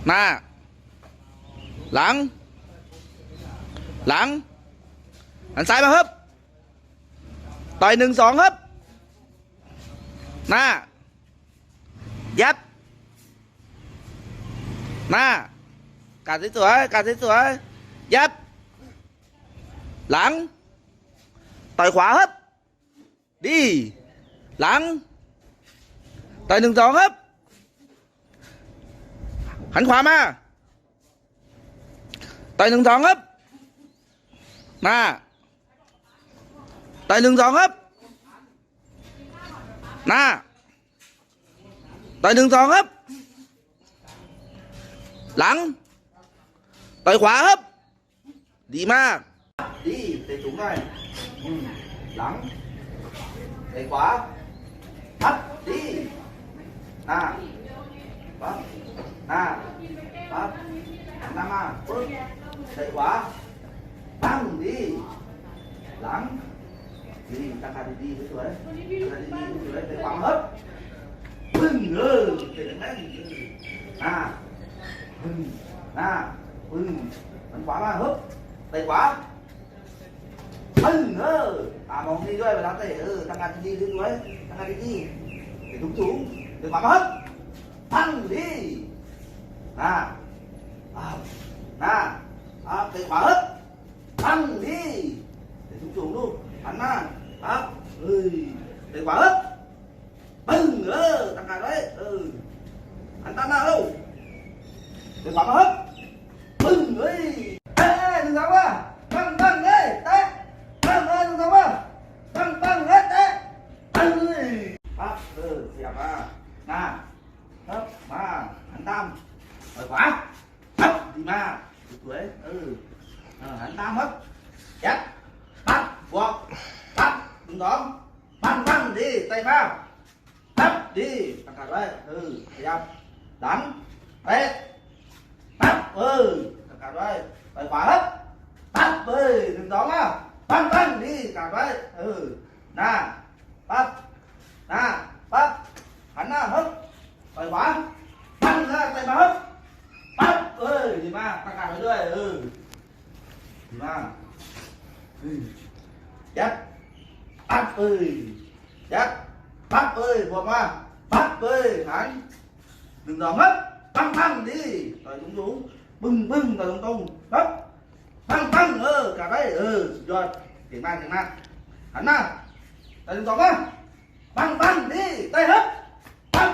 หน้าหลังหลังหันซ้ายมาครับต่อย1-2ครับหน้ายับหน้ากัดสวยๆกัดสวยๆยับหลังต่อยขวาครับดีหลังต่อย1-2ครับหันขวามาต่อย1-2ครับหน้าต่อย1-2ครับหน้าต่อย1-2ครับหลังต่อยขวาครับดีมากดีเตะสูงหน่อยหลังเตะขวาพัดดีหน้าปั๊บหน้าปั๊บหน้ามาปึ๊บเตะขวาตั้งดีหลังดีตั้งขาดีๆสวยๆตั้งขาดีๆสวยๆเตะขวาฮึบปึ้งเตะแรงๆหน้าปึ้งหน้าปึ้งหันขวามาฮึบเตะขวาปึ้งมองดีด้วยเวลาเตะตั้งขาดีๆสวยๆตั้งขาดีๆเตะสูงๆเตะขวามาฮึบตั้งดีหน้าหน้าเตะขวาฮึบตั้งดีเตะสูงๆลูกหันหน้าครับเตะขวาฮึบปึ้งตั้งขาไว้หันตั้งหน้าลูกเตะขวามาฮึบปึ้ง1-2มาตั้งเลยเตะตั้งเลย1-2มาตั้งเลยเตะครับเสียบมาหน้าครับมาหันตามต่อยขวาครับดีมากสวยหันตามครับยัดปั๊บบวกปั๊บ1-2ปั้งดีเตะมาปั๊บดีตั้งขาไว้ขยับหลังเตะปั๊บตั้งขาไว้ต่อยขวาครับปั๊บ1-2มาปั้งดีกัดไว้หน้าปั๊บหน้าปั๊บหันหน้าครับต่อยขวาปั้งเตะมาครับปั๊บดีมากตั้งขาไว้ด้วยดีมากยัดปั๊บยัดปั๊บบวกมาปั๊บหัน1-2ครับปั้งดีต่อยสูงๆบึ้งต่อยตรงๆครับปั้งกัดไว้สุดยอดเก่งมากหันหน้าต่อย1-2มาปั้งดีเตะครับปั้ง